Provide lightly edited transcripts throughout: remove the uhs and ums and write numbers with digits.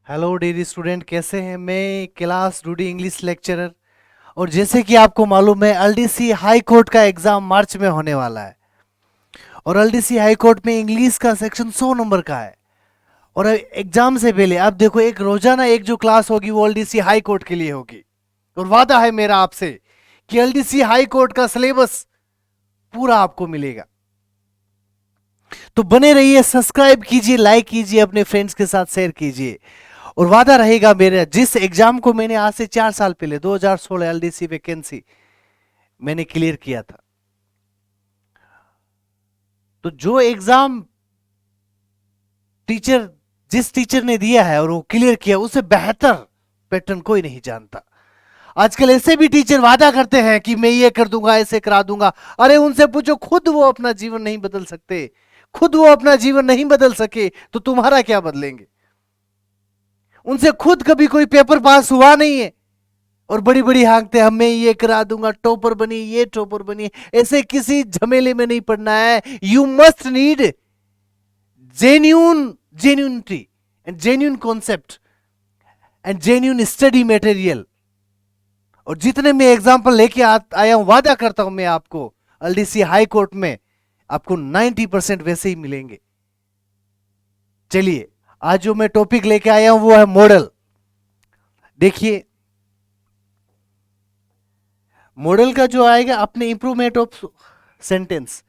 Hello dear student, कैसे हैं? मैं क्लास डूडी इंग्लिश लेक्चरर। और जैसे कि आपको मालूम है, एलडीसी हाई कोर्ट का एग्जाम मार्च में होने वाला है। और एलडीसी हाई कोर्ट में इंग्लिश का सेक्शन 100 नंबर का है। और एग्जाम से पहले आप देखो, एक रोजाना एक जो क्लास होगी वो एलडीसी हाई कोर्ट के लिए होगी। और वादा है मेरा आपसे कि एलडीसी हाई कोर्ट का सिलेबस पूरा आपको मिलेगा। तो बने रहिए, सब्सक्राइब कीजिए, लाइक कीजिए, अपने फ्रेंड्स के साथ शेयर कीजिए। और वादा रहेगा मेरा, जिस एग्जाम को मैंने आज से 4 साल पहले 2016 एलडीसी वैकेंसी मैंने क्लियर किया था, तो जो एग्जाम टीचर जिस टीचर ने दिया है और वो क्लियर किया, उससे बेहतर पैटर्न कोई नहीं जानता। आजकल ऐसे भी टीचर वादा करते हैं कि मैं ये कर दूंगा, ऐसे करा दूंगा। अरे उनसे पूछो, खुद वो अपना जीवन नहीं बदल सकते, खुद वो अपना जीवन नहीं बदल सके तो तुम्हारा क्या बदलेंगे? उनसे खुद कभी कोई पेपर पास हुआ नहीं है और बड़ी बड़ी हाँकते, हमें ये करा दूंगा, टॉपर बनी, ये टॉपर बनी। ऐसे किसी झमेले में नहीं पड़ना है। You must need genuine genuinity and genuine concept and genuine study material. और जितने मैं एग्जाम्पल लेके आया हूं, वादा करता हूं मैं आपको, एलडीसी हाई कोर्ट में आपको 90% वैसे ही मिलेंगे। चलिए, आज जो मैं टॉपिक लेके आया हूं वो है मॉडल। देखिए, मॉडल का जो आएगा अपने इंप्रूवमेंट ऑफ सेंटेंस।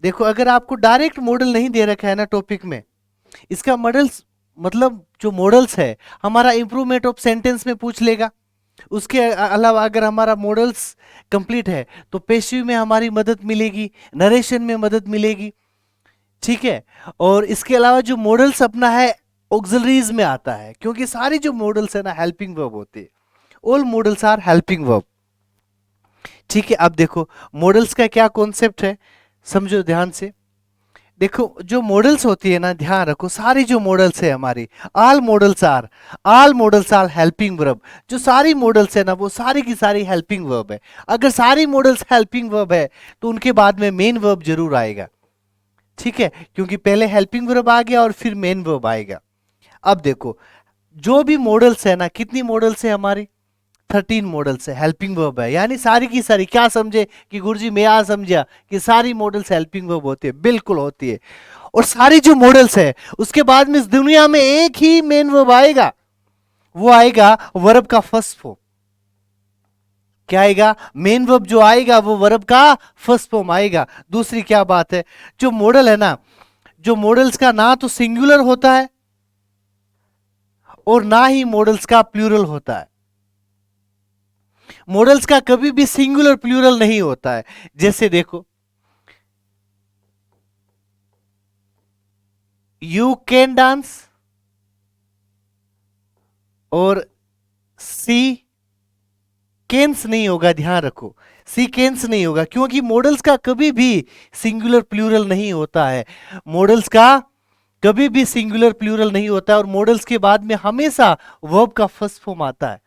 देखो, अगर आपको डायरेक्ट मॉडल नहीं दे रखा है ना टॉपिक में, इसका मॉडल्स मतलब जो मॉडल्स है हमारा इंप्रूवमेंट ऑफ सेंटेंस में पूछ लेगा। उसके अलावा अगर हमारा मॉडल्स कंप्लीट है तो पेशिव में हमारी मदद मिलेगी, नरेशन में मदद मिलेगी। ठीक है। और इसके अलावा जो मॉडल्स अपना है ऑक्सिलरीज में आता है, क्योंकि सारी जो मॉडल्स है ना हेल्पिंग वर्ब होते हैं। All modals are helping verb. ठीक है। अब देखो, मॉडल्स का क्या कॉन्सेप्ट है, समझो ध्यान से। देखो, जो मॉडल्स होती है ना, ध्यान रखो, सारी जो मॉडल्स है हमारी, all modals are helping verb. जो सारी मॉडल्स है ना, वो सारी की सारी हेल्पिंग वर्ब है। अगर सारी मॉडल्स हेल्पिंग वर्ब है तो उनके बाद में मेन वर्ब जरूर आएगा। ठीक है, क्योंकि पहले हेल्पिंग वर्ब आ गया और फिर मेन वर्ब आएगा। अब देखो, जो भी मॉडल्स है ना, कितनी मॉडल्स है हमारी? 13 मॉडल्स है, हेल्पिंग वर्ब है। यानी सारी की सारी, क्या समझे कि गुरुजी मैं आज समझा कि सारी मॉडल्स हेल्पिंग वर्ब होती है? बिल्कुल होती है। और सारी जो मॉडल्स है उसके बाद में इस दुनिया में एक ही मेन वर्ब आएगा, वो आएगा वर्ब का फर्स्ट फॉर्म। क्या आएगा? मेन वर्ब जो आएगा वो वर्ब का फर्स्ट फॉर्म आएगा। दूसरी क्या बात है, जो मॉडल है ना, जो मॉडल्स का ना तो सिंगुलर होता है और ना ही मॉडल्स का प्लूरल होता है। मॉडल्स का कभी भी सिंगुलर प्लूरल नहीं होता है। जैसे देखो, यू कैन डांस और सी केन्स नहीं होगा, ध्यान रखो, सी केन्स नहीं होगा, क्योंकि मॉडल्स का कभी भी सिंगुलर प्लूरल नहीं होता है। मॉडल्स का कभी भी सिंगुलर प्लूरल नहीं होता है। और मॉडल्स के बाद में हमेशा वर्ब का फर्स्ट फॉर्म आता है।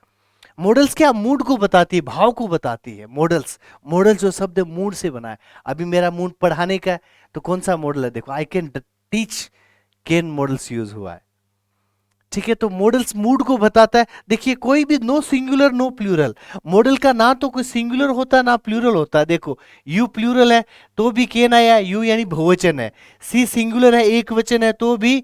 मॉडल्स क्या मूड को बताती है, भाव को बताती है। मॉडल जो शब्द मूड से बना है। अभी मेरा मूड पढ़ाने का है, तो कौन सा मॉडल है? देखो, I can teach, can models use हुआ है। ठीक है, तो मॉडल्स मूड को बताता है। देखिए, कोई भी no singular no plural, modal का ना तो कोई सिंगुलर होता है ना प्लूरल होता है। देखो, यू प्लूरल है तो भी केन आया, यू यानी बहुवचन है। सी सिंगुलर है, एक वचन है, तो भी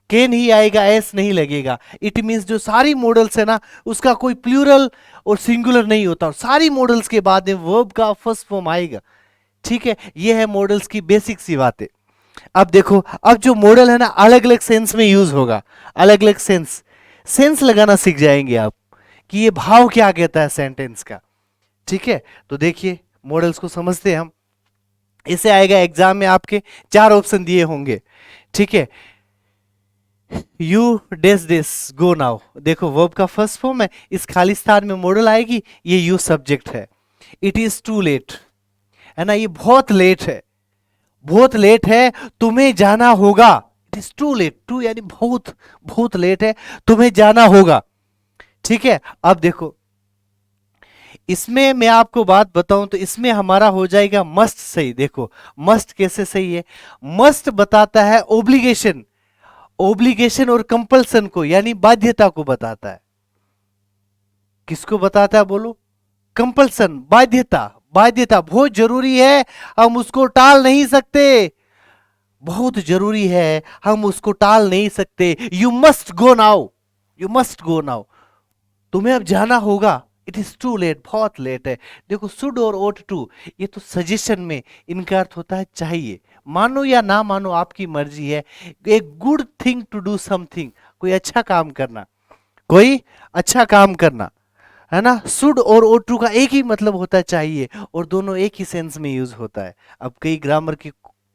केन ही आएगा, एस नहीं लगेगा। इट मींस जो सारी मॉडल्स है ना, उसका कोई प्लूरल और सिंगुलर नहीं होता। और सारी मॉडल्स के बाद में वर्ब का फर्स्ट फॉर्म आएगा। ठीक है, ये है मॉडल्स की बेसिक सी बातें। अब देखो, अब जो मॉडल है ना, अलग अलग सेंस में यूज होगा। अलग अलग सेंस लगाना सीख जाएंगे आप कि ये भाव क्या कहता है सेंटेंस का। ठीक है, तो देखिए, मॉडल्स को समझते हैं हम। इसे आएगा एग्जाम में, आपके 4 ऑप्शन दिए होंगे। ठीक है, you does this go now. देखो, वर्ब का फर्स्ट फॉर्म है, इस खालिस्तान में मॉडल आएगी, ये यू सब्जेक्ट है। इट इज टू लेट, है ना, ये बहुत लेट है, बहुत लेट है, तुम्हें जाना होगा। It is too late, too यानी बहुत, बहुत लेट है, तुम्हें जाना होगा। ठीक है, अब देखो, इसमें मैं आपको बात बताऊं तो इसमें हमारा हो जाएगा मस्ट सही। देखो, मस्ट कैसे सही है? मस्ट बताता है ओब्लिगेशन, ओब्लिगेशन और कंपल्सन को यानी बाध्यता को बताता है। किसको बताता है बोलो? कंपल्सन, बाध्यता। बाध्यता बहुत जरूरी है, हम उसको टाल नहीं सकते, बहुत जरूरी है, हम उसको टाल नहीं सकते। You must go now, you must go now, तुम्हें अब जाना होगा। इट इज टू लेट, बहुत लेट है। देखो शुड और ought टू, ये तो सजेशन में, इनका अर्थ होता है चाहिए। मानो या ना मानो आपकी मर्जी है। A good thing to do something, कोई अच्छा काम करना, कोई अच्छा काम करना, है ना। शुड और ought टू का एक ही मतलब होता है चाहिए, और दोनों एक ही सेंस में यूज होता है। अब कई ग्रामर की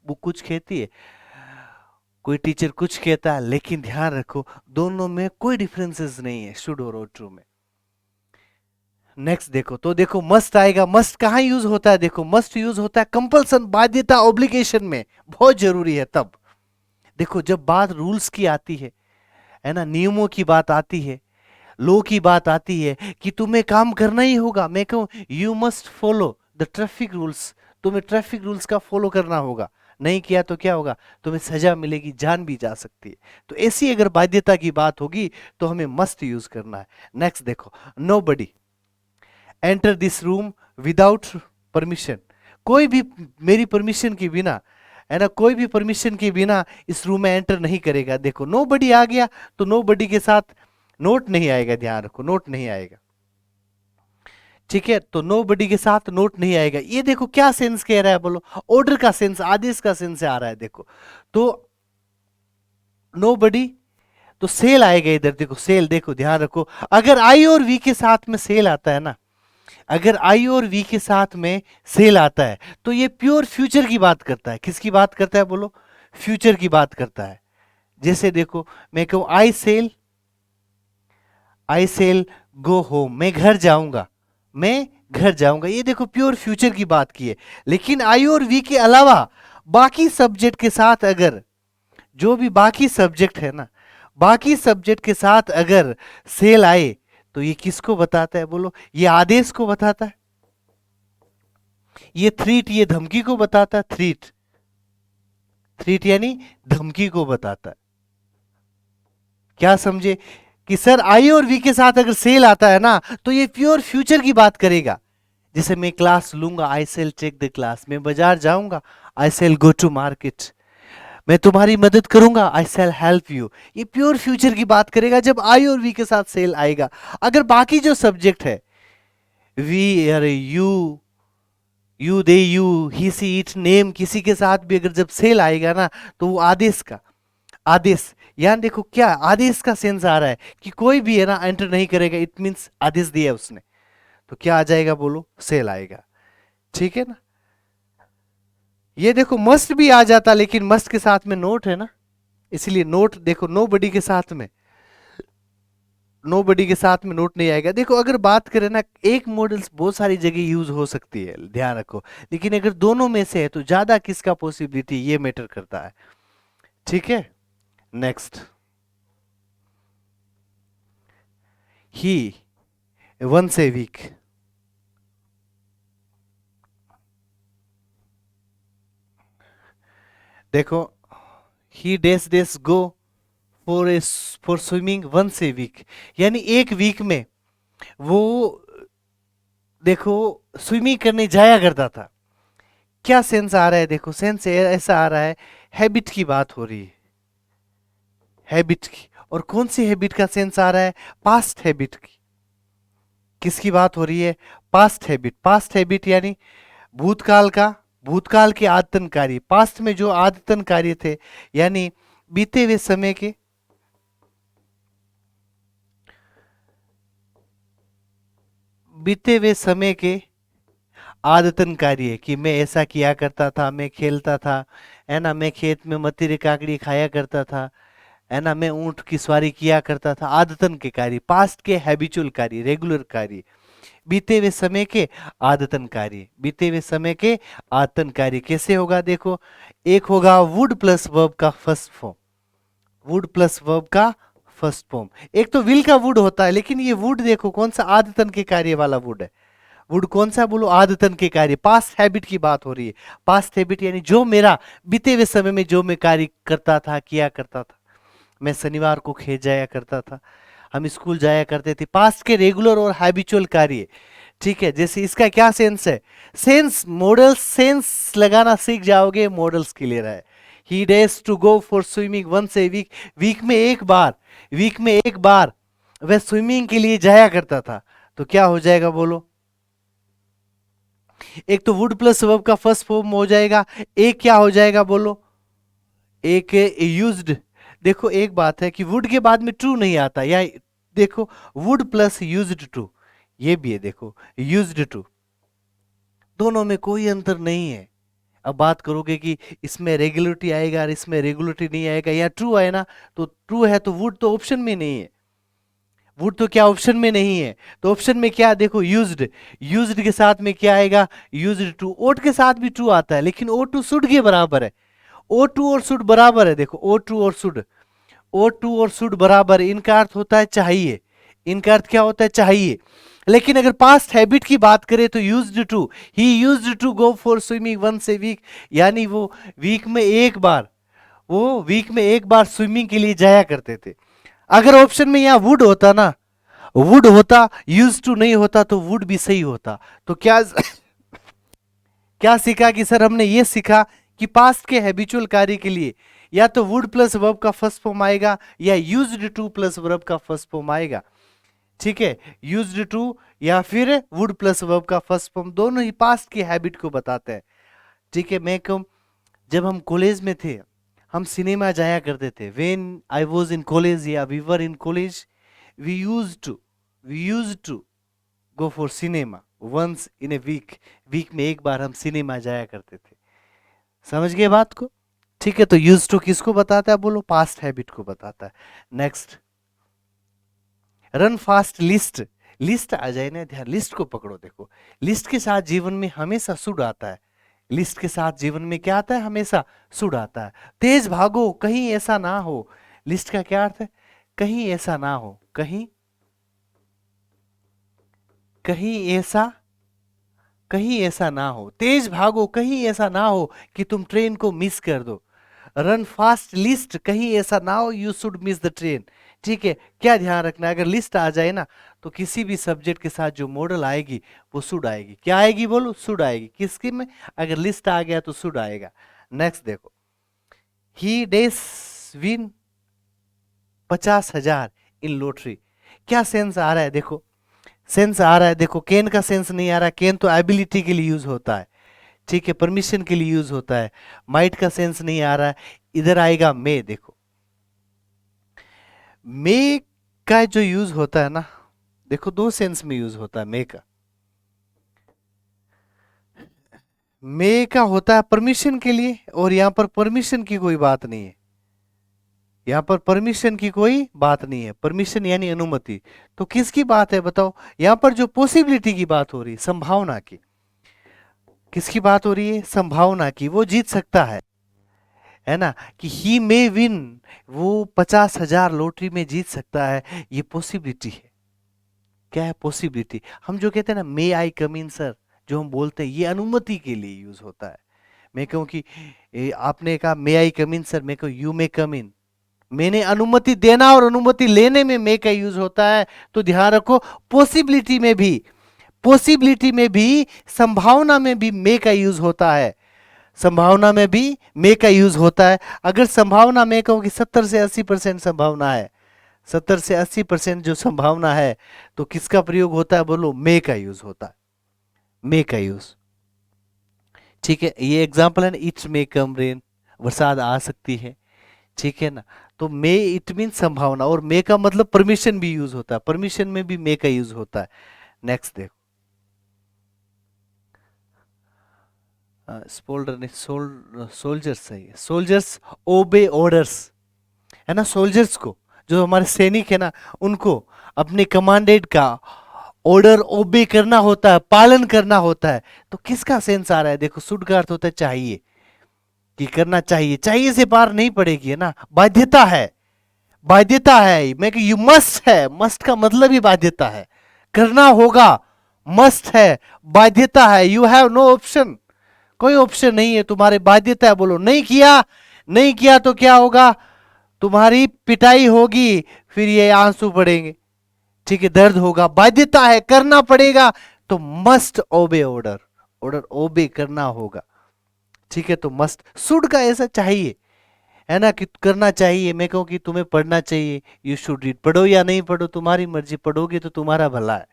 बुक कुछ कहती है, कोई टीचर कुछ कहता है, लेकिन ध्यान रखो दोनों में कोई डिफरेंसेस नहीं है, शुड और ought टू में। नेक्स्ट देखो, तो देखो मस्ट आएगा। मस्ट कहां यूज होता है? देखो मस्ट यूज होता है कंपल्सन, बाध्यता, ऑब्लिगेशन में, बहुत जरूरी है तब। देखो जब बात रूल्स की आती है ना, नियमों की बात आती है, लो की बात आती है कि तुम्हें काम करना ही होगा, मैं कहूं you must follow the traffic rules, तुम्हें ट्रैफिक रूल्स का फॉलो करना होगा, नहीं किया तो क्या होगा? तुम्हें सजा मिलेगी, जान भी जा सकती है। तो ऐसी अगर बाध्यता की बात होगी तो हमें मस्ट यूज करना है। नेक्स्ट देखो, nobody enter this room without permission, कोई भी मेरी परमिशन के बिना, है ना, कोई भी परमिशन के बिना इस रूम में एंटर नहीं करेगा। देखो नो बडी आ गया तो नो बडी के साथ नोट नहीं आएगा, ध्यान रखो नोट नहीं आएगा, ठीक है। तो नो बडी के साथ नोट नहीं आएगा। ये देखो क्या सेंस कह रहा है बोलो? ऑर्डर का सेंस, आदेश का सेंस आ रहा है। देखो तो नो बडी, तो सेल आएगा इधर, देखो सेल, देखो ध्यान रखो, अगर आई और वी के साथ में सेल आता है ना, अगर आई और वी के साथ में सेल आता है तो ये प्योर फ्यूचर की बात करता है। किसकी बात करता है बोलो? फ्यूचर की बात करता है। जैसे देखो मैं कहूं आई सेल गो होम, मैं घर जाऊंगा, मैं घर जाऊंगा, ये देखो प्योर फ्यूचर की बात की है। लेकिन आई और वी के अलावा बाकी सब्जेक्ट के साथ अगर, जो भी बाकी सब्जेक्ट है ना, बाकी सब्जेक्ट के साथ अगर सेल आए तो ये किसको बताता है बोलो? ये आदेश को बताता है। ये थ्रीट, ये धमकी को बताता है। थ्रीट, थ्रीट यानी धमकी को बताता है। क्या समझे कि सर आई और वी के साथ अगर सेल आता है ना तो ये प्योर फ्यूचर की बात करेगा। जैसे मैं क्लास लूंगा, आई सेल टेक द क्लास, मैं बाजार जाऊंगा, आई सेल गो टू मार्केट, मैं तुम्हारी मदद करूंगा, आई सेल हेल्प यू, ये प्योर फ्यूचर की बात करेगा जब आई और वी के साथ सेल आएगा। अगर बाकी जो सब्जेक्ट है, वी, अरे you they you, he see it, name, किसी के साथ भी अगर जब सेल आएगा ना तो वो आदेश का, आदेश, यानी देखो क्या आदेश का सेंस आ रहा है कि कोई भी है ना एंटर नहीं करेगा, इट मींस आदेश दिया उसने, तो क्या आ जाएगा बोलो? सेल आएगा, ठीक है ना। ये देखो मस्ट भी आ जाता, लेकिन मस्ट के साथ में नोट है ना, इसलिए नोट, देखो नो बडी के साथ में, नो बडी के साथ में नोट नहीं आएगा। देखो अगर बात करें ना, एक मॉडल्स बहुत सारी जगह यूज हो सकती है, ध्यान रखो, लेकिन अगर दोनों में से है तो ज्यादा किसका पॉसिबिलिटी, ये मैटर करता है, ठीक है। Next, he once a week, देखो he does does go for a, for swimming once a week, यानी एक वीक में वो देखो स्विमिंग करने जाया करता था। क्या सेंस आ रहा है? देखो सेंस ऐसा आ रहा है, हैबिट की बात हो रही है, हैबिट की। और कौन सी हैबिट का सेंस आ रहा है? पास्ट हैबिट की। किसकी बात हो रही है? Past habit. पास्ट हैबिट यानी भूतकाल का, भूतकाल के आदतन कार्य, पास्ट में जो आदतन कार्य थे, यानी बीते हुए समय के, बीते हुए समय के आदतन कार्य, कि मैं ऐसा किया करता था, मैं खेलता था, है ना, मैं खेत में मतीरे काकड़ी खाया करता था, है ना, मैं ऊंट की सवारी किया करता था, आदतन के कार्य, पास्ट के हैबिचुअल कार्य, रेगुलर कार्य, बीते हुए समय के आदतन कार्य, बीते हुए समय के आदतन कार्य कैसे होगा? देखो एक होगा वुड प्लस वर्ब का first form, would plus verb का फर्स्ट फॉर्म। एक तो विल का वुड होता है, लेकिन ये वुड देखो कौन सा आदतन के कार्य वाला वुड है, वुड कौन सा बोलो? आदतन के कार्य, पास्ट हैबिट की बात हो रही है। पास्ट हैबिट यानी जो मेरा बीते हुए समय में जो मैं कार्य करता था, किया करता था, मैं शनिवार को खेत जाया करता था, हम स्कूल जाया करते थे। पास्ट के रेगुलर और हैबिचुअल कार्य, ठीक है। जैसे इसका क्या सेंस है, सेंस मॉडल्स, सेंस लगाना सीख जाओगे, मॉडल्स क्लियर है। He does to go for swimming once a week, week में एक बार, वीक में एक बार वह स्विमिंग के लिए जाया करता था। तो क्या हो जाएगा बोलो, एक तो वुड प्लस वर्ब का फर्स्ट फॉर्म हो जाएगा, एक क्या हो जाएगा बोलो, एक यूज्ड। देखो एक बात है कि वुड के बाद में ट्रू नहीं आता, या देखो वुड प्लस यूज्ड टू, ये भी है देखो यूज्ड टू, दोनों में कोई अंतर नहीं है। अब बात करोगे कि इसमें रेगुलरिटी आएगा और इसमें रेगुलरिटी नहीं आएगा, या ट्रू है ना, तो ट्रू है तो वुड तो ऑप्शन में नहीं है, वुड तो क्या ऑप्शन में नहीं है, तो ऑप्शन में क्या देखो यूज्ड, यूज्ड के साथ में क्या आएगा, यूज्ड टू। ओट के साथ भी ट्रू आता है, लेकिन ओ टू शुड के बराबर है, ओ टू और शुड बराबर है, देखो ओ टू और शुड, ओ टू और शुड बराबर, इनका अर्थ होता है चाहिए, इनका अर्थ क्या होता है चाहिए। लेकिन अगर पास्ट हैबिट की बात करें तो used to, he used to go for swimming once a week, यानी वो वीक में एक बार, वो वीक में एक बार स्विमिंग के लिए जाया करते थे। अगर ऑप्शन में यहां वुड होता ना, वुड होता, यूज टू नहीं होता, तो वुड भी सही होता। तो क्या क्या सीखा कि सर हमने ये सीखा कि पास्ट के हैबिचुअल कार्य के लिए या तो वुड प्लस वर्ब का फर्स्ट फॉर्म आएगा, या यूज्ड टू प्लस वर्ब का फर्स्ट फॉर्म आएगा, ठीक है। यूज्ड टू या फिर वुड प्लस वर्ब का फर्स्ट फॉर्म, दोनों ही पास्ट की हैबिट को बताते हैं, ठीक है। मैं कहूं जब हम कॉलेज में थे हम सिनेमा जाया करते थे, when I was in college या we were in college, we used to go for cinema once in a week, week में एक बार हम सिनेमा जाया करते थे। समझ गए बात को, ठीक है। तो यूज टू किसको बताता है बोलो, पास्ट हैबिट को बताता है। Next, run fast list, list आ जाए ना, ध्यान लिस्ट को पकड़ो, देखो लिस्ट के साथ जीवन में हमेशा शुड आता है, लिस्ट के साथ जीवन में क्या आता है, हमेशा शुड आता है। तेज भागो कहीं ऐसा ना हो, लिस्ट का क्या अर्थ है, कहीं ऐसा ना हो, कहीं, कहीं ऐसा, कहीं ऐसा ना हो, तेज भागो कहीं ऐसा ना हो कि तुम ट्रेन को मिस कर दो। रन फास्ट लिस्ट, कहीं ऐसा ना हो you should miss the train, ठीक है। क्या ध्यान रखना है, अगर लिस्ट आ जाए ना तो किसी भी सब्जेक्ट के साथ जो मॉडल आएगी वो शुड आएगी, क्या आएगी बोलो, शुड आएगी, किसके में, अगर लिस्ट आ गया तो शुड आएगा। नेक्स्ट देखो, he days win 50,000 in lottery, क्या सेंस आ रहा है देखो, सेंस आ रहा है देखो, कैन का सेंस नहीं आ रहा, कैन तो एबिलिटी के लिए यूज होता है, ठीक है, परमिशन के लिए यूज होता है। माइट का सेंस नहीं आ रहा है, इधर आएगा मे, देखो मे का जो यूज होता है ना, देखो दो सेंस में यूज होता है मे का, मे का होता है परमिशन के लिए, और यहां पर परमिशन की कोई बात नहीं है, यहां पर परमिशन की कोई बात नहीं है, परमिशन यानी अनुमति। तो किसकी बात है बताओ, यहां पर जो पॉसिबिलिटी की बात हो रही है, संभावना की, किसकी बात हो रही है, संभावना की, वो जीत सकता है ना, कि ही मे विन, वो 50,000 लॉटरी में जीत सकता है, ये पॉसिबिलिटी है। क्या है पॉसिबिलिटी, हम जो कहते हैं ना मे आई कम इन सर, जो हम बोलते हैं ये अनुमति के लिए यूज होता है। मैं कहूँ कि आपने कहा मे आई कम इन सर, मैं कहूँ यू मे कम इन, मैंने अनुमति देना और अनुमति लेने में मे का यूज होता है। तो ध्यान रखो पॉसिबिलिटी में भी, पॉसिबिलिटी में भी, संभावना में भी मे का यूज होता है, संभावना में भी मे का यूज होता है। अगर संभावना में कहूं कि 70 से 80% संभावना है, 70 से 80% जो संभावना है, तो किसका प्रयोग होता है बोलो, मे का यूज होता है, मे का यूज, ठीक है। ये एग्जांपल है ना, इट्स मे कम रेन, बरसात आ सकती है, ठीक है ना। तो मे इट मीन संभावना, और मे का मतलब परमिशन भी यूज होता है, परमिशन में भी मे का यूज होता है। नेक्स्ट देखो, स्पोल्डर नहीं, सोल्जर्स सही है, सोल्जर्स ओबे ऑर्डर्स, है ना, सोल्जर्स को, जो हमारे सैनिक है ना, उनको अपने कमांडेड का ऑर्डर ओबे करना होता है, पालन करना होता है। तो किसका सेंस आ रहा है देखो, शुड का अर्थ होता है चाहिए, कि करना चाहिए, चाहिए से पार नहीं पड़ेगी, है ना, बाध्यता है, बाध्यता है, मैं कि यू मस्ट है, मस्ट का मतलब ही बाध्यता है, करना होगा, मस्ट है, बाध्यता है, यू हैव नो ऑप्शन, कोई ऑप्शन नहीं है, तुम्हारे बाध्यता है, बोलो नहीं किया, नहीं किया तो क्या होगा, तुम्हारी पिटाई होगी, फिर ये आंसू पड़ेंगे, ठीक है, दर्द होगा, बाध्यता है, करना पड़ेगा, तो मस्ट ओबे ऑर्डर, ऑर्डर ओबे करना होगा, ठीक है। तो मस्ट, शुड का ऐसा चाहिए, है ना, कि करना चाहिए। मैं कहूँ कि तुम्हें पढ़ना चाहिए, यू शुड रीड, पढ़ो या नहीं पढ़ो तुम्हारी मर्जी, पढ़ोगे तो तुम्हारा भला है,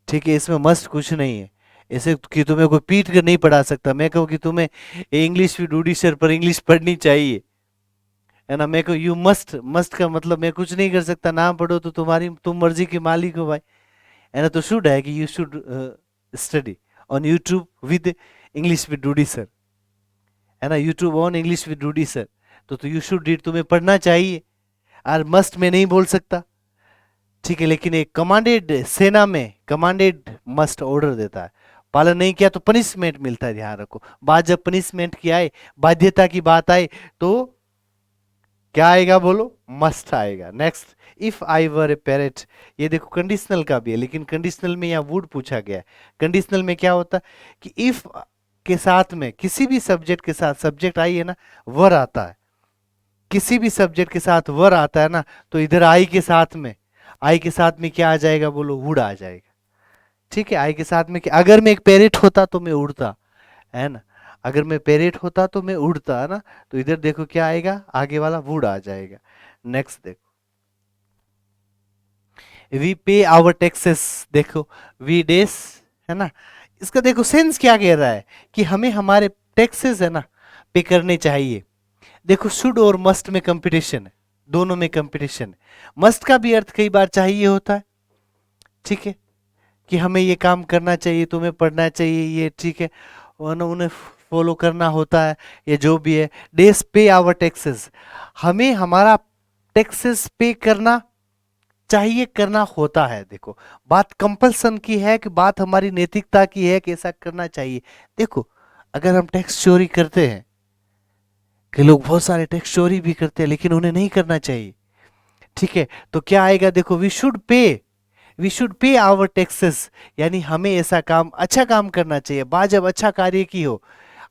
ठीक है, इसमें मस्त कुछ नहीं है। ऐसे कि तुम्हें कोई पीट कर नहीं पढ़ा सकता। मैं कहूँ कि तुम्हें इंग्लिश भी डूडी सर पर इंग्लिश पढ़नी चाहिए, है ना। मैं कहूँ यू मस्ट, मस्ट का मतलब मैं कुछ नहीं कर सकता, ना पढ़ो तो तुम्हारी, तुम मर्जी के मालिक हो भाई, है ना। तो शुड है कि you should study on YouTube with English with Dudi sir, है ना, YouTube on English with Dudi sir. तो यू शुड रीड, तुम्हें पढ़ना चाहिए, और मस्ट में नहीं बोल सकता, ठीक है। लेकिन एक कमांडेड सेना में कमांडेड मस्ट ऑर्डर देता है, पालन नहीं किया तो पनिशमेंट मिलता है, ध्यान रखो। बात जब पनिशमेंट की आए, बाध्यता की बात आए, तो क्या आएगा बोलो, मस्ट आएगा। Next, if I were A Perot, ये देखो कंडीशनल का भी है, लेकिन कंडीशनल में यहाँ वुड पूछा गया है। कंडीशनल में क्या होता है कि इफ के साथ में किसी भी सब्जेक्ट के साथ, सब्जेक्ट आई है ना, वर आता है, किसी भी सब्जेक्ट के साथ वर आता है ना, तो इधर आई के साथ में, आई के साथ में क्या आ जाएगा बोलो, वुड आ जाएगा, ठीक है। आई के साथ में क्या, अगर मैं एक पेरेट होता तो मैं उड़ता, है ना, अगर मैं पेरेट होता तो मैं उड़ता, है ना। तो इधर देखो क्या आएगा, आगे वाला वुड आ जाएगा। नेक्स्ट देखो, वी पे आवर टैक्सेस, देखो वी डेस, है ना, इसका देखो सेंस क्या कह रहा है कि हमें हमारे टैक्सेस, है ना, पे करने चाहिए। देखो शुड और मस्ट में कंपटीशन है, दोनों में कंपटीशन है। मस्ट का भी अर्थ कई बार चाहिए होता है, ठीक है, कि हमें ये काम करना चाहिए, तुम्हें पढ़ना चाहिए ये, ठीक है, उन्हें फॉलो करना होता है, ये जो भी है। डेस पे आवर टैक्सेस, हमें हमारा टैक्सेस पे करना चाहिए, करना होता है। देखो बात कंपल्सन की है कि बात हमारी नैतिकता की है कि ऐसा करना चाहिए। देखो अगर हम टैक्स चोरी करते हैं, कि लोग बहुत सारे टैक्स चोरी भी करते हैं लेकिन उन्हें नहीं करना चाहिए, ठीक है, तो क्या आएगा देखो, we should pay our taxes, यानी हमें ऐसा काम, अच्छा काम करना चाहिए, बात जब अच्छा कार्य की हो।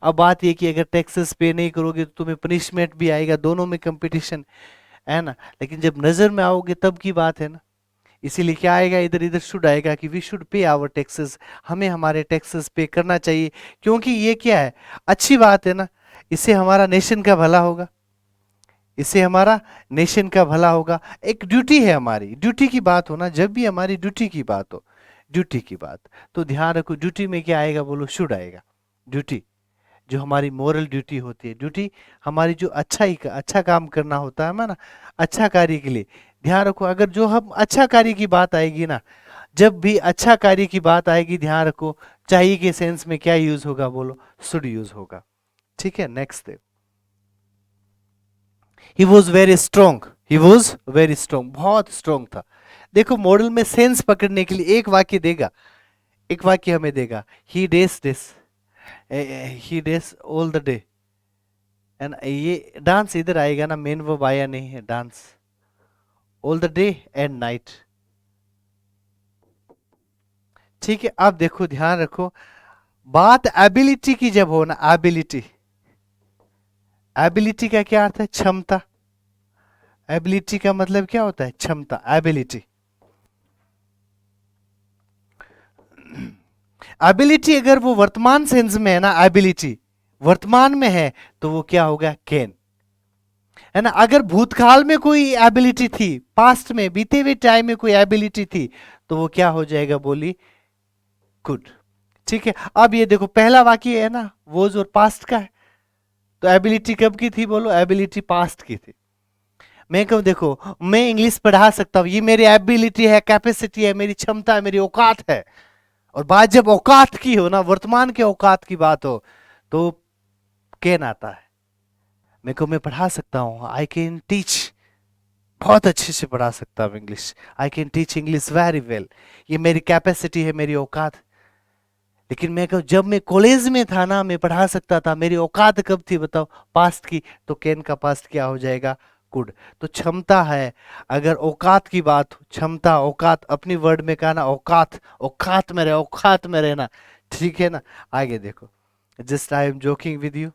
अब बात ये कि अगर टैक्सेस पे नहीं करोगे तो तुम्हें पनिशमेंट भी आएगा, दोनों में कंपटीशन, है ना। लेकिन जब नजर में आओगे तब की बात है ना, इसीलिए क्या आएगा, इधर इधर शुड आएगा कि we should pay our taxes, हमें हमारे टैक्सेस पे करना चाहिए, क्योंकि ये क्या है, अच्छी बात है ना, इससे हमारा नेशन का भला होगा, इससे हमारा नेशन का भला होगा। एक ड्यूटी है हमारी, ड्यूटी की बात हो ना, जब भी हमारी ड्यूटी की बात हो, ड्यूटी की बात, तो ध्यान रखो ड्यूटी में क्या आएगा बोलो, शुड आएगा। ड्यूटी जो हमारी मोरल ड्यूटी होती है, ड्यूटी हमारी जो अच्छा काम करना होता है ना, अच्छा कार्य के लिए, ध्यान रखो। अगर जो हम अच्छा कार्य की बात आएगी ना, जब भी अच्छा कार्य की बात आएगी, ध्यान रखो चाहिए के सेंस में क्या यूज होगा बोलो, शुड यूज होगा, ठीक है। Next, he was very strong, he was very strong, बहुत स्ट्रोंग था। देखो मॉडल में सेंस पकड़ने के लिए एक वाक्य देगा, एक वाक्य हमें देगा, ही does days, he days all the day, and ये डांस इधर आएगा ना, मेन वर्ब आया नहीं है, dance all the day and night, ठीक है। अब देखो ध्यान रखो, बात एबिलिटी की जब हो ना, एबिलिटी, एबिलिटी का क्या अर्थ है, क्षमता, एबिलिटी का मतलब क्या होता है, क्षमता, एबिलिटी। एबिलिटी अगर वो वर्तमान सेंस में है ना, एबिलिटी वर्तमान में है, तो वो क्या होगा, कैन, है ना। अगर भूतकाल में कोई एबिलिटी थी, पास्ट में बीते हुए टाइम में कोई एबिलिटी थी, तो वो क्या हो जाएगा बोली, कुड, ठीक है। अब ये देखो पहला वाक्य है ना, वो जो पास्ट का है, तो एबिलिटी कब की थी बोलो, एबिलिटी पास्ट की थी। मैं कहूँ देखो मैं इंग्लिश पढ़ा सकता हूँ, ये मेरी एबिलिटी है, कैपेसिटी है, मेरी क्षमता है, मेरी औकात है। और बात जब औकात की हो ना, वर्तमान के औकात की बात हो, तो कैन आता है। मैं को मैं पढ़ा सकता हूँ, आई कैन टीच, बहुत अच्छे से पढ़ा सकता हूँ English, I can teach English very well, ये मेरी कैपेसिटी है, मेरी औकात। लेकिन मैं कहूँ जब मैं कॉलेज में था ना, मैं पढ़ा सकता था, मेरी औकात कब थी बताओ, पास्ट की, तो कैन का पास्ट क्या हो जाएगा, कुड। तो क्षमता है, अगर औकात की बात हो, क्षमता औकात, अपनी वर्ड में कहा ना, औकात, औकात में रहे, औकात में रहना, ठीक है ना। आगे देखो, just I am joking with you,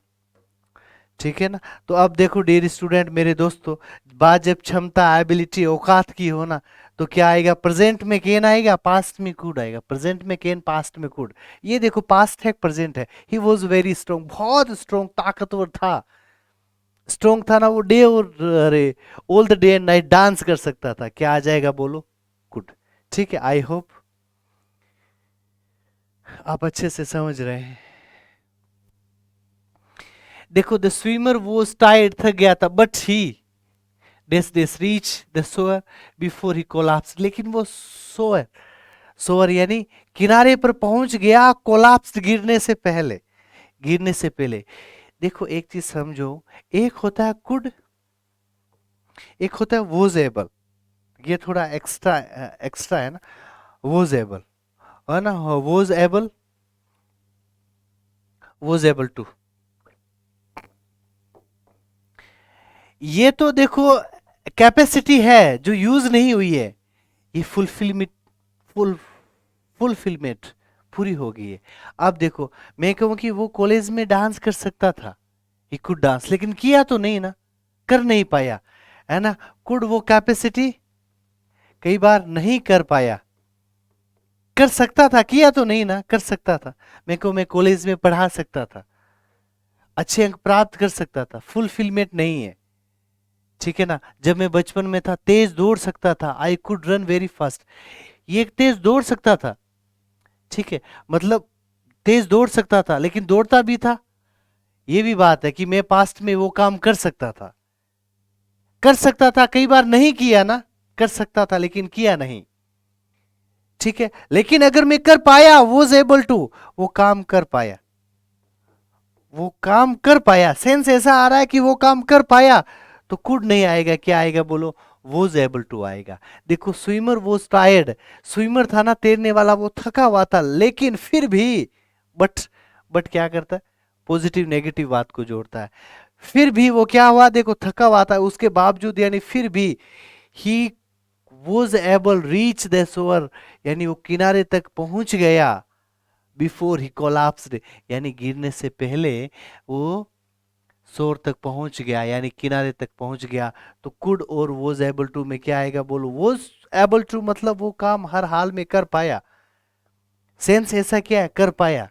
ठीक है ना। तो अब देखो डियर स्टूडेंट, मेरे दोस्तों, बात जब क्षमता, एबिलिटी, औकात की हो ना, तो क्या आएगा? प्रेजेंट में केन आएगा, पास्ट में कुड आएगा। प्रेजेंट में केन, पास्ट में कुड। ये देखो पास्ट है, प्रेजेंट है। ही वॉज वेरी स्ट्रोंग, बहुत स्ट्रोंग, ताकतवर था। स्ट्रोंग था ना वो, डे और अरे all the day and night dance कर सकता था। क्या आ जाएगा बोलो? कुड। ठीक है, आई होप आप अच्छे से समझ रहे हैं। देखो द स्विमर वो टायर्ड, थक गया था, but he this reach the shore before he collapse. लेकिन वो सोअर, सोअर यानी किनारे पर पहुंच गया, कोलैप्स, गिरने से पहले, गिरने से पहले। देखो एक चीज समझो, एक होता है कुड, एक होता है वोज एबल। ये थोड़ा एक्स्ट्रा, एक्स्ट्रा है ना। वोज एबल है ना, was able, was able to. ये तो देखो कैपेसिटी है जो यूज नहीं हुई है। ये फुलफिलमेंट, फुल फुलफिलमेंट पूरी हो गई है। अब देखो मैं कहूं कि वो कॉलेज में डांस कर सकता था, ही कुड डांस, लेकिन किया तो नहीं ना, कर नहीं पाया, है ना। कुड वो कैपेसिटी कई बार नहीं कर पाया। कर सकता था, किया तो नहीं ना, कर सकता था। मैं कॉलेज में पढ़ा सकता था, अच्छे अंक प्राप्त कर सकता था, फुलफिलमेंट नहीं है। ठीक है ना। जब मैं बचपन में था, तेज दौड़ सकता था, I could run very fast. ये तेज दौड़ सकता था, ठीक है, मतलब तेज दौड़ सकता था, लेकिन दौड़ता भी था। ये भी बात है कि मैं पास्ट में वो काम कर सकता था, कर सकता था, कई बार नहीं किया ना, कर सकता था लेकिन किया नहीं। ठीक है, लेकिन अगर मैं कर पाया, वॉज एबल टू, वो काम कर पाया, वो काम कर पाया, सेंस ऐसा आ रहा है कि वो काम कर पाया, तो कुड नहीं आएगा, क्या आएगा बोलो? वॉज एबल टू आएगा। देखो स्विमर वॉज टायर्ड, स्विमर था ना तैरने वाला, वो थका हुआ था, लेकिन फिर भी, बट, बट क्या करता है? पॉजिटिव नेगेटिव बात को जोड़ता है। फिर भी वो क्या हुआ? देखो थका हुआ था, उसके बावजूद यानी फिर भी he was able reach the shore, यानी वो किनारे तक पहुंच गया, बिफोर ही कोलैप्स्ड, यानी गिरने से पहले वो शोर तक पहुंच गया, यानी किनारे तक पहुंच गया। तो कुड और वॉज एबल टू में क्या आएगा बोलो? वॉज एबल टू मतलब वो काम हर हाल में कर पाया, सेंस ऐसा क्या है? कर पाया।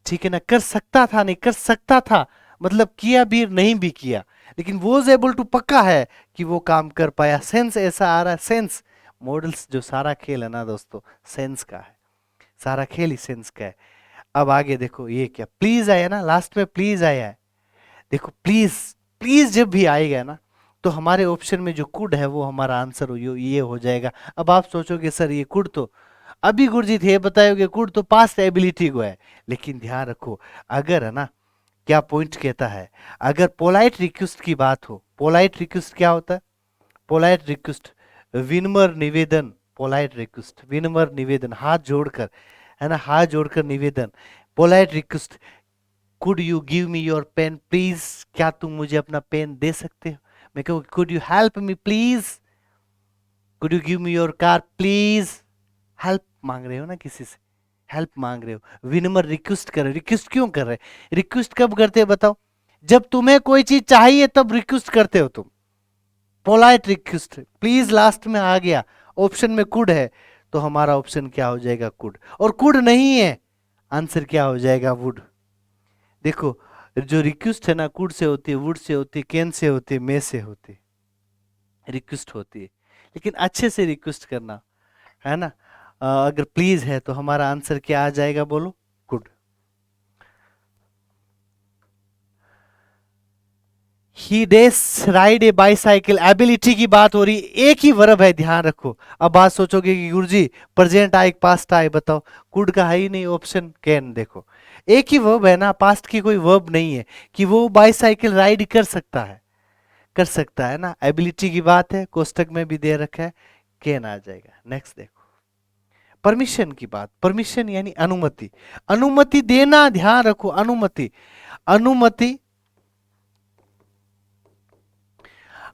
ठीक है ना, कर सकता था नहीं, कर सकता था मतलब किया भी नहीं भी किया, लेकिन वॉज एबल टू पक्का है कि वो काम कर पाया, सेंस ऐसा आ रहा है। सेंस, मॉडल्स जो सारा खेल है ना दोस्तों, सेंस का है, सारा खेल ही सेंस का है। अब आगे देखो ये क्या, प्लीज आया ना, लास्ट में प्लीज आया है। देखो प्लीज, प्लीज जब भी आएगा ना, तो हमारे ऑप्शन में जो कुड है वो हमारा आंसर ये हो जाएगा। अब आप सोचोगे सर ये कुड तो अभी गुरजीत है बताओगे, कुड तो पास्ट एबिलिटी को है, लेकिन ध्यान रखो, अगर है ना, क्या पॉइंट कहता है, अगर पोलाइट रिक्वेस्ट की बात हो, पोलाइट रिक्वेस्ट क्या होता है? पोलाइट रिक्वेस्ट, विनम्र निवेदन, पोलाइट रिक्वेस्ट, विनम्र निवेदन, हाथ जोड़कर, है ना, हाथ जोड़कर निवेदन, polite request. Could you give me your pen please, क्या तुम मुझे अपना पेन दे सकते हो? मैं कहूँ could you help me please, could you give me your car please. Help मांग रहे हो ना किसी से, हेल्प मांग रहे हो, विनम्र रिक्वेस्ट कर रहे हो। रिक्वेस्ट क्यों कर रहे हैं? रिक्वेस्ट कब करते हैं बताओ? जब तुम्हें कोई चीज चाहिए तब रिक्वेस्ट करते हो तुम, पोलाइट रिक्वेस्ट। प्लीज लास्ट में आ गया, ऑप्शन में कुड है, तो हमारा ऑप्शन क्या हो जाएगा? कुड। और कुड नहीं है, आंसर क्या हो जाएगा? वुड। देखो जो रिक्वेस्ट है ना, कुड से होती है, वुड से होती है, कैन से होती है, मे से होती है, रिक्वेस्ट होती है, लेकिन अच्छे से रिक्वेस्ट करना, है ना। अगर प्लीज है तो हमारा आंसर क्या आ जाएगा बोलो? गुड। ही डेस राइड ए बाईसाइकिल, एबिलिटी की बात हो रही, एक ही वर्ब है, ध्यान रखो। अब बात सोचोगे कि गुरुजी प्रेजेंट आए पास्ट आए, बताओ कुड का है ही नहीं ऑप्शन, कैन। देखो एक ही वर्ब है ना, पास्ट की कोई वर्ब नहीं है कि वो बाईसाइकिल राइड कर सकता है, कर सकता है ना, एबिलिटी की बात है, कोष्टक में भी दे रखा है, कैन आ जाएगा। नेक्स्ट देखो, परमिशन की बात, परमिशन यानी अनुमति, अनुमति देना, ध्यान रखो, अनुमति, अनुमति,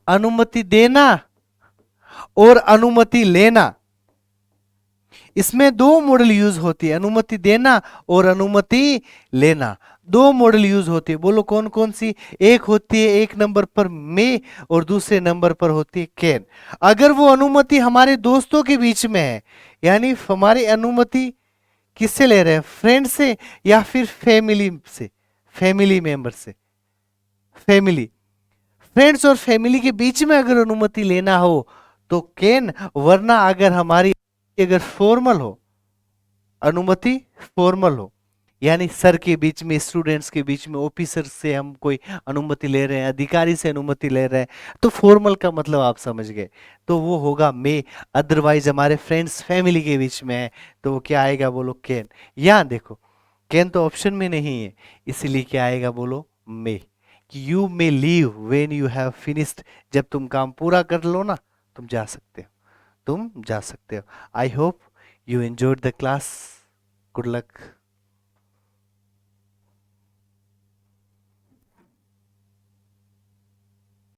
अनुमति देना और अनुमति लेना, इसमें दो मॉडल यूज होती है, अनुमति देना और अनुमति लेना, दो मॉडल यूज होते हैं, बोलो कौन कौन सी। एक होती है एक नंबर पर मे और दूसरे नंबर पर होती है कैन। अगर वो अनुमति हमारे दोस्तों के बीच में है, यानी हमारी अनुमति किससे ले रहे हैं, फ्रेंड से या फिर फैमिली से, फैमिली मेंबर से, फैमिली, फ्रेंड्स और फैमिली के बीच में अगर अनुमति लेना हो तो कैन, वरना अगर हमारी अगर फॉर्मल हो, अनुमति फॉर्मल हो, यानी सर के बीच में, स्टूडेंट्स के बीच में, ऑफिसर से हम कोई अनुमति ले रहे हैं, अधिकारी से अनुमति ले रहे हैं, तो फॉर्मल का मतलब आप समझ गए, तो वो होगा मे। अदरवाइज हमारे फ्रेंड्स फैमिली के बीच में है तो वो क्या आएगा, बोलो कैन। यहाँ देखो कैन तो ऑप्शन में नहीं है, इसीलिए क्या आएगा, बोलो मे। कि you may leave when you have finished, जब तुम काम पूरा कर लो ना, तुम जा सकते हो, तुम जा सकते हो। I hope you enjoyed the class. Good luck.